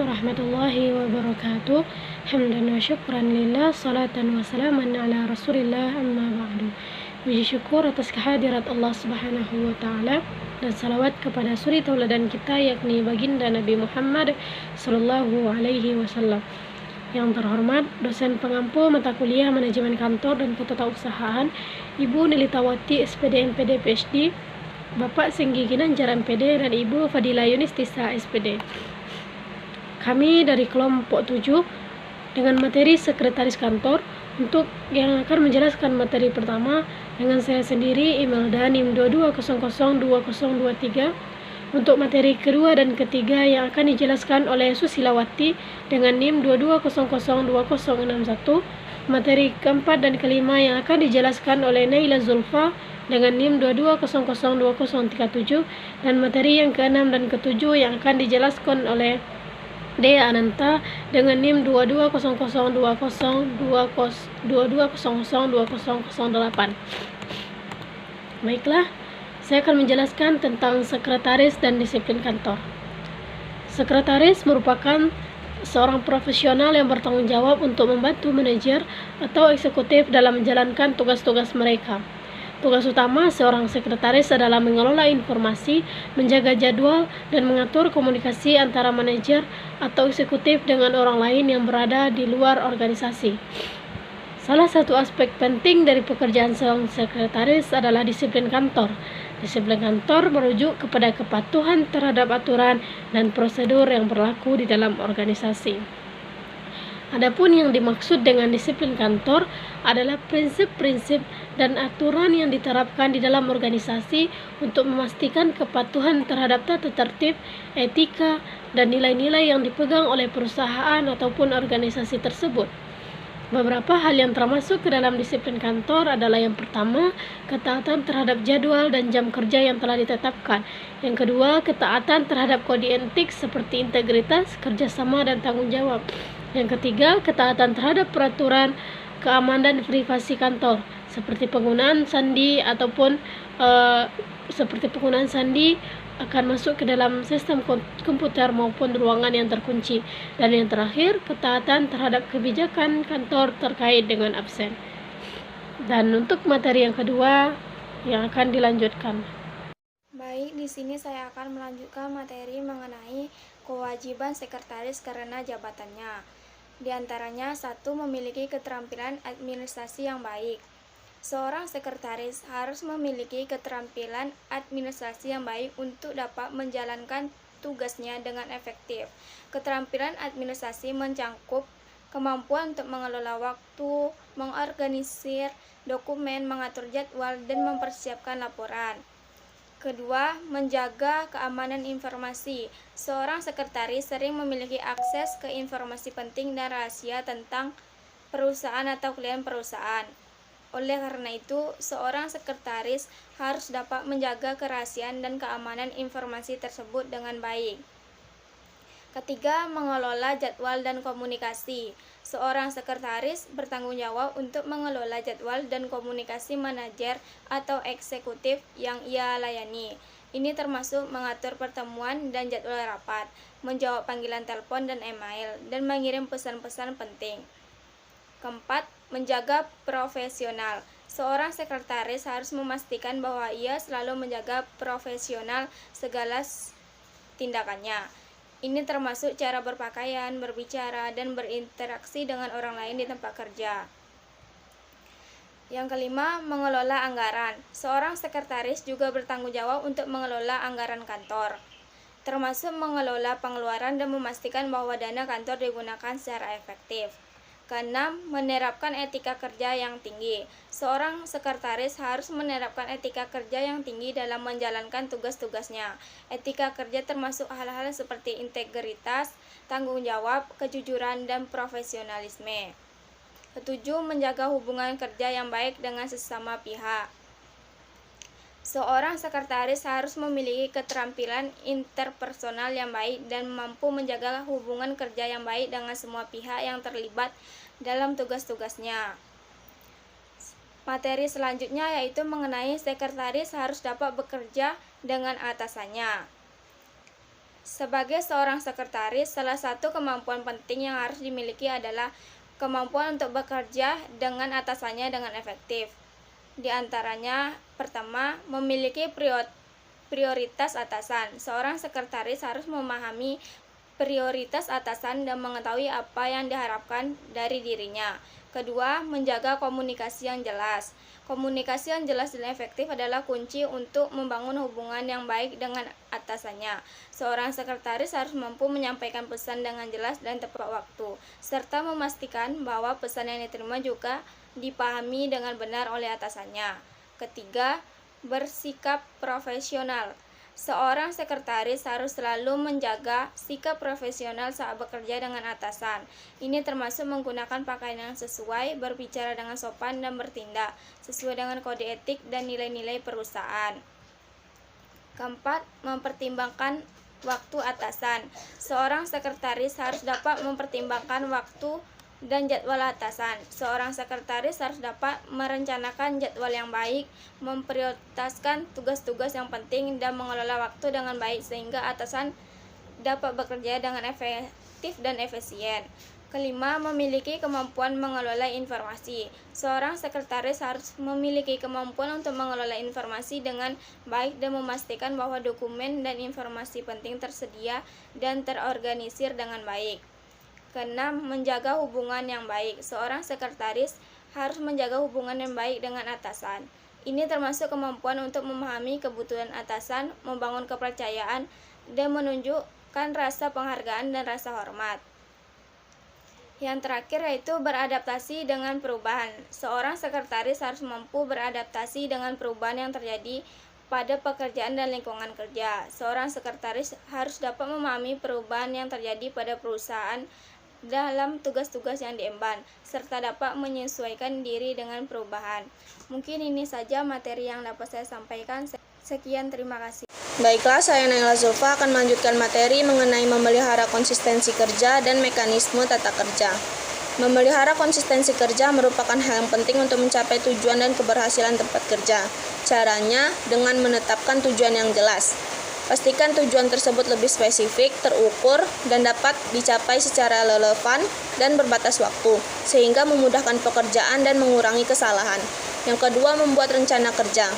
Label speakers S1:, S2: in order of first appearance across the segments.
S1: warahmatullahi wabarakatuh. Hamdan wa syukran lillah, salatan wa salaman ala rasulillah, amma ba'du. Puji syukur atas kehadirat Allah subhanahu wa ta'ala, dan salawat kepada suri tauladan kita, yakni baginda Nabi Muhammad sallallahu alaihi wasallam. Yang terhormat dosen pengampu mata kuliah manajemen kantor dan ketatausahaan, Ibu Nilitawati SPD MPD PhD, Bapak Senggi Ginanjar MPD, dan Ibu Fadila Yunistisa SPD. Kami dari kelompok 7 dengan materi sekretaris kantor untuk yang akan menjelaskan materi pertama dengan saya sendiri, Imelda, NIM 22002023. Untuk materi kedua dan ketiga yang akan dijelaskan oleh Susilawati dengan NIM 22002061. Materi keempat dan kelima yang akan dijelaskan oleh Naila Zulfa dengan NIM 22002037, dan materi yang keenam dan ketujuh yang akan dijelaskan oleh Dea Ananta dengan NIM 22002008. Baiklah, saya akan menjelaskan tentang sekretaris dan disiplin kantor. Sekretaris merupakan seorang profesional yang bertanggung jawab untuk membantu manajer atau eksekutif dalam menjalankan tugas-tugas mereka. Tugas utama seorang sekretaris adalah mengelola informasi, menjaga jadwal, dan mengatur komunikasi antara manajer atau eksekutif dengan orang lain yang berada di luar organisasi. Salah satu aspek penting dari pekerjaan seorang sekretaris adalah disiplin kantor. Disiplin kantor merujuk kepada kepatuhan terhadap aturan dan prosedur yang berlaku di dalam organisasi. Adapun yang dimaksud dengan disiplin kantor adalah prinsip-prinsip dan aturan yang diterapkan di dalam organisasi untuk memastikan kepatuhan terhadap tata tertib, etika, dan nilai-nilai yang dipegang oleh perusahaan ataupun organisasi tersebut. Beberapa hal yang termasuk ke dalam disiplin kantor adalah: yang pertama, ketaatan terhadap jadwal dan jam kerja yang telah ditetapkan. Yang kedua, ketaatan terhadap kode etik seperti integritas, kerjasama, dan tanggung jawab. Yang ketiga, ketaatan terhadap peraturan keamanan dan privasi kantor seperti penggunaan sandi ataupun akan masuk ke dalam sistem komputer maupun ruangan yang terkunci. Dan yang terakhir, ketaatan terhadap kebijakan kantor terkait dengan absen. Dan untuk materi yang kedua yang akan dilanjutkan.
S2: Baik, di sini saya akan melanjutkan materi mengenai kewajiban sekretaris karena jabatannya. Di antaranya, 1. Memiliki keterampilan administrasi yang baik. Seorang sekretaris harus memiliki keterampilan administrasi yang baik untuk dapat menjalankan tugasnya dengan efektif. Keterampilan administrasi mencangkup kemampuan untuk mengelola waktu, mengorganisir dokumen, mengatur jadwal, dan mempersiapkan laporan. Kedua, menjaga keamanan informasi. Seorang sekretaris sering memiliki akses ke informasi penting dan rahasia tentang perusahaan atau klien perusahaan. Oleh karena itu, seorang sekretaris harus dapat menjaga kerahasiaan dan keamanan informasi tersebut dengan baik. Ketiga, mengelola jadwal dan komunikasi. Seorang sekretaris bertanggung jawab untuk mengelola jadwal dan komunikasi manajer atau eksekutif yang ia layani. Ini termasuk mengatur pertemuan dan jadwal rapat, menjawab panggilan telepon dan email, dan mengirim pesan-pesan penting. Keempat, menjaga profesional. Seorang sekretaris harus memastikan bahwa ia selalu menjaga profesional segala tindakannya. Ini termasuk cara berpakaian, berbicara, dan berinteraksi dengan orang lain di tempat kerja. Yang kelima, mengelola anggaran. Seorang sekretaris juga bertanggung jawab untuk mengelola anggaran kantor, termasuk mengelola pengeluaran dan memastikan bahwa dana kantor digunakan secara efektif. Keenam, menerapkan etika kerja yang tinggi. Seorang sekretaris harus menerapkan etika kerja yang tinggi dalam menjalankan tugas-tugasnya. Etika kerja termasuk hal-hal seperti integritas, tanggung jawab, kejujuran, dan profesionalisme. Ketujuh, menjaga hubungan kerja yang baik dengan sesama pihak. Seorang sekretaris harus memiliki keterampilan interpersonal yang baik dan mampu menjaga hubungan kerja yang baik dengan semua pihak yang terlibat dalam tugas-tugasnya. Materi selanjutnya yaitu mengenai sekretaris harus dapat bekerja dengan atasannya. Sebagai seorang sekretaris, salah satu kemampuan penting yang harus dimiliki adalah kemampuan untuk bekerja dengan atasannya dengan efektif. Di antaranya, pertama, memiliki prioritas atasan. Seorang sekretaris harus memahami prioritas atasan dan mengetahui apa yang diharapkan dari dirinya. Kedua, menjaga komunikasi yang jelas. Komunikasi yang jelas dan efektif adalah kunci untuk membangun hubungan yang baik dengan atasannya. Seorang sekretaris harus mampu menyampaikan pesan dengan jelas dan tepat waktu, serta memastikan bahwa pesan yang diterima juga dipahami dengan benar oleh atasannya. Ketiga, bersikap profesional. Seorang sekretaris harus selalu menjaga sikap profesional saat bekerja dengan atasan. Ini termasuk menggunakan pakaian yang sesuai, berbicara dengan sopan, dan bertindak sesuai dengan kode etik dan nilai-nilai perusahaan. Keempat, mempertimbangkan waktu atasan. Seorang sekretaris harus dapat mempertimbangkan waktu dan jadwal atasan. Seorang sekretaris harus dapat merencanakan jadwal yang baik, memprioritaskan tugas-tugas yang penting, dan mengelola waktu dengan baik sehingga atasan dapat bekerja dengan efektif dan efisien. Kelima, memiliki kemampuan mengelola informasi. Seorang sekretaris harus memiliki kemampuan untuk mengelola informasi dengan baik dan memastikan bahwa dokumen dan informasi penting tersedia dan terorganisir dengan baik. Keenam, menjaga hubungan yang baik. Seorang sekretaris harus menjaga hubungan yang baik dengan atasan. Ini termasuk kemampuan untuk memahami kebutuhan atasan, membangun kepercayaan, dan menunjukkan rasa penghargaan dan rasa hormat. Yang terakhir yaitu beradaptasi dengan perubahan. Seorang sekretaris harus mampu beradaptasi dengan perubahan yang terjadi pada pekerjaan dan lingkungan kerja. Seorang sekretaris harus dapat memahami perubahan yang terjadi pada perusahaan dalam tugas-tugas yang diemban, serta dapat menyesuaikan diri dengan perubahan. Mungkin ini saja materi yang dapat saya sampaikan. Sekian, terima kasih.
S3: Baiklah, saya Naila Zulfa akan melanjutkan materi mengenai memelihara konsistensi kerja dan mekanisme tata kerja. Memelihara konsistensi kerja merupakan hal yang penting untuk mencapai tujuan dan keberhasilan tempat kerja. Caranya dengan menetapkan tujuan yang jelas. Pastikan tujuan tersebut lebih spesifik, terukur, dan dapat dicapai secara relevan dan berbatas waktu, sehingga memudahkan pekerjaan dan mengurangi kesalahan. Yang kedua, membuat rencana kerja.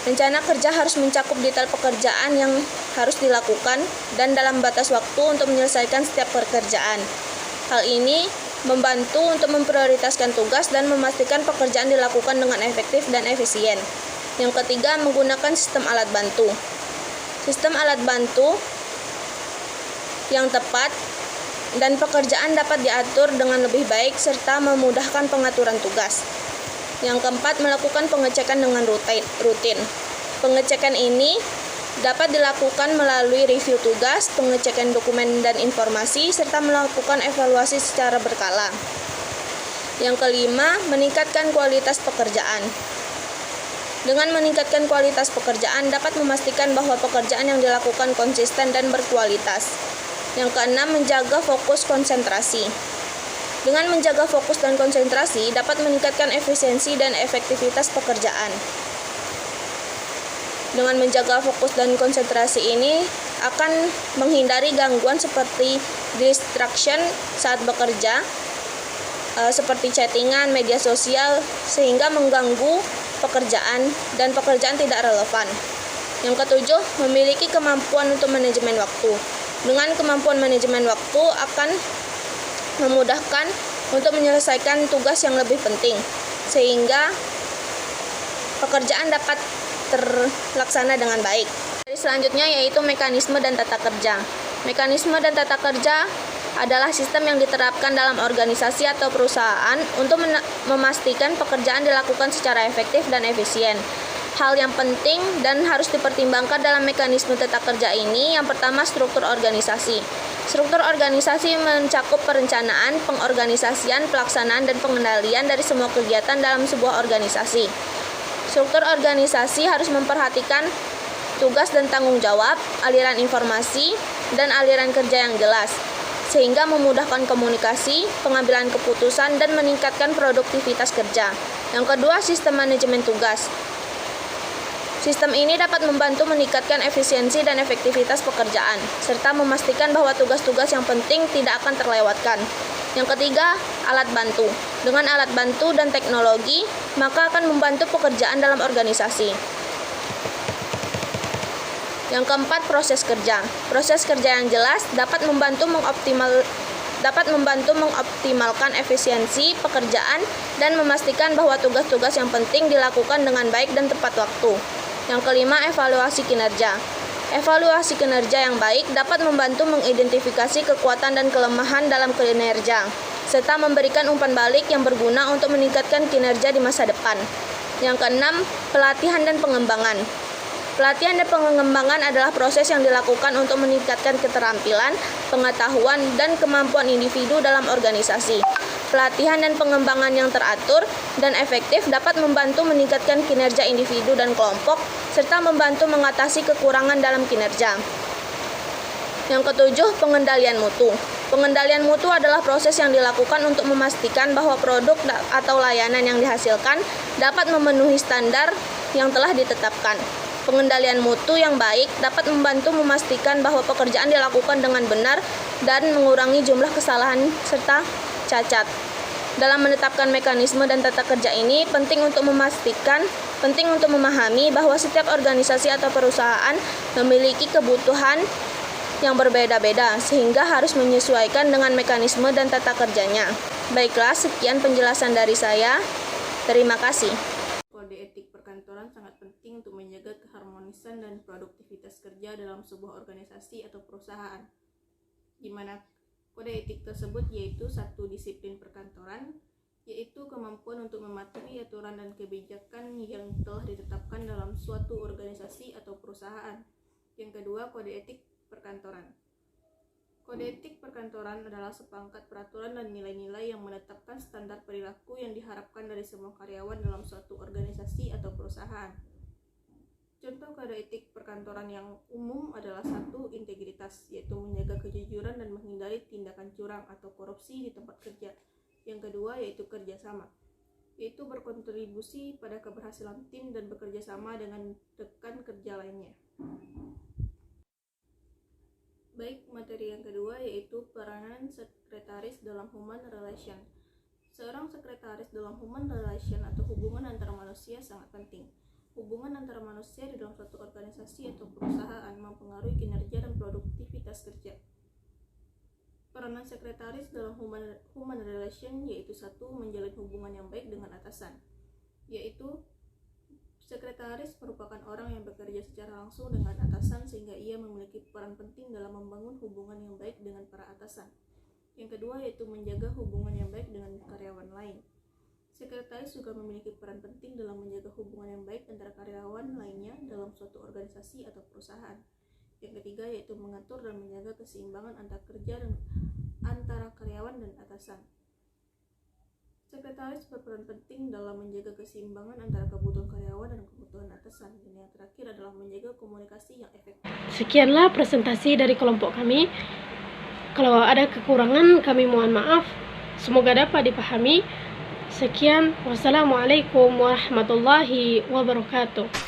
S3: Rencana kerja harus mencakup detail pekerjaan yang harus dilakukan dan dalam batas waktu untuk menyelesaikan setiap pekerjaan. Hal ini membantu untuk memprioritaskan tugas dan memastikan pekerjaan dilakukan dengan efektif dan efisien. Yang ketiga, menggunakan sistem alat bantu. Sistem alat bantu yang tepat dan pekerjaan dapat diatur dengan lebih baik serta memudahkan pengaturan tugas. Yang keempat, melakukan pengecekan dengan rutin. Pengecekan ini dapat dilakukan melalui review tugas, pengecekan dokumen dan informasi, serta melakukan evaluasi secara berkala. Yang kelima, meningkatkan kualitas pekerjaan. Dengan meningkatkan kualitas pekerjaan dapat memastikan bahwa pekerjaan yang dilakukan konsisten dan berkualitas. Yang keenam, menjaga fokus konsentrasi. Dengan menjaga fokus dan konsentrasi dapat meningkatkan efisiensi dan efektivitas pekerjaan. Dengan menjaga fokus dan konsentrasi ini akan menghindari gangguan seperti distraction saat bekerja, seperti chattingan, media sosial, sehingga mengganggu pekerjaan dan pekerjaan tidak relevan. Yang ketujuh, memiliki kemampuan untuk manajemen waktu. Dengan kemampuan manajemen waktu akan memudahkan untuk menyelesaikan tugas yang lebih penting, sehingga pekerjaan dapat terlaksana dengan baik. Selanjutnya yaitu mekanisme dan tata kerja. Mekanisme dan tata kerja adalah sistem yang diterapkan dalam organisasi atau perusahaan untuk memastikan pekerjaan dilakukan secara efektif dan efisien. Hal yang penting dan harus dipertimbangkan dalam mekanisme tata kerja ini, yang pertama, struktur organisasi. Struktur organisasi mencakup perencanaan, pengorganisasian, pelaksanaan, dan pengendalian dari semua kegiatan dalam sebuah organisasi. Struktur organisasi harus memperhatikan tugas dan tanggung jawab, aliran informasi, dan aliran kerja yang jelas, sehingga memudahkan komunikasi, pengambilan keputusan, dan meningkatkan produktivitas kerja. Yang kedua, sistem manajemen tugas. Sistem ini dapat membantu meningkatkan efisiensi dan efektivitas pekerjaan, serta memastikan bahwa tugas-tugas yang penting tidak akan terlewatkan. Yang ketiga, alat bantu. Dengan alat bantu dan teknologi, maka akan membantu pekerjaan dalam organisasi. Yang keempat, proses kerja. Proses kerja yang jelas dapat membantu mengoptimalkan efisiensi pekerjaan dan memastikan bahwa tugas-tugas yang penting dilakukan dengan baik dan tepat waktu. Yang kelima, evaluasi kinerja. Evaluasi kinerja yang baik dapat membantu mengidentifikasi kekuatan dan kelemahan dalam kinerja, serta memberikan umpan balik yang berguna untuk meningkatkan kinerja di masa depan. Yang keenam, pelatihan dan pengembangan. Pelatihan dan pengembangan adalah proses yang dilakukan untuk meningkatkan keterampilan, pengetahuan, dan kemampuan individu dalam organisasi. Pelatihan dan pengembangan yang teratur dan efektif dapat membantu meningkatkan kinerja individu dan kelompok, serta membantu mengatasi kekurangan dalam kinerja. Yang ketujuh, pengendalian mutu. Pengendalian mutu adalah proses yang dilakukan untuk memastikan bahwa produk atau layanan yang dihasilkan dapat memenuhi standar yang telah ditetapkan. Pengendalian mutu yang baik dapat membantu memastikan bahwa pekerjaan dilakukan dengan benar dan mengurangi jumlah kesalahan serta cacat. Dalam menetapkan mekanisme dan tata kerja ini, penting untuk memahami bahwa setiap organisasi atau perusahaan memiliki kebutuhan yang berbeda-beda, sehingga harus menyesuaikan dengan mekanisme dan tata kerjanya. Baiklah, sekian penjelasan dari saya. Terima kasih.
S4: Kode etik perkantoran sangat penting untuk menjaga keharmonisan dan produktivitas kerja dalam sebuah organisasi atau perusahaan, di mana kode etik tersebut yaitu satu, disiplin perkantoran, yaitu kemampuan untuk mematuhi aturan dan kebijakan yang telah ditetapkan dalam suatu organisasi atau perusahaan. Yang kedua, kode etik perkantoran. Kode etik perkantoran adalah sepangkat peraturan dan nilai-nilai yang menetapkan standar perilaku yang diharapkan dari semua karyawan dalam suatu organisasi atau perusahaan. Contoh kode etik perkantoran yang umum adalah satu, integritas, yaitu menjaga kejujuran dan menghindari tindakan curang atau korupsi di tempat kerja. Yang kedua yaitu kerjasama, yaitu berkontribusi pada keberhasilan tim dan bekerja sama dengan rekan kerja lainnya. Baik, materi yang kedua yaitu peranan sekretaris dalam human relation. Seorang sekretaris dalam human relation atau hubungan antar manusia sangat penting. Hubungan antara manusia di dalam suatu organisasi atau perusahaan mempengaruhi kinerja dan produktivitas kerja. Peranan sekretaris dalam human relation yaitu satu, menjalin hubungan yang baik dengan atasan, yaitu sekretaris merupakan orang yang bekerja secara langsung dengan atasan sehingga ia memiliki peran penting dalam membangun hubungan yang baik dengan para atasan. Yang kedua yaitu menjaga hubungan yang baik dengan karyawan lain. Sekretaris juga memiliki peran penting dalam menjaga hubungan yang baik antara karyawan lainnya dalam suatu organisasi atau perusahaan. Yang ketiga yaitu mengatur dan menjaga keseimbangan antara kerja dan antara karyawan dan atasan. Sekretaris berperan penting dalam menjaga keseimbangan antara kebutuhan karyawan dan kebutuhan atasan. Dan yang terakhir adalah menjaga komunikasi yang efektif.
S1: Sekianlah presentasi dari kelompok kami. Kalau ada kekurangan, kami mohon maaf. Semoga dapat dipahami. Sekian, wassalamualaikum warahmatullahi wabarakatuh.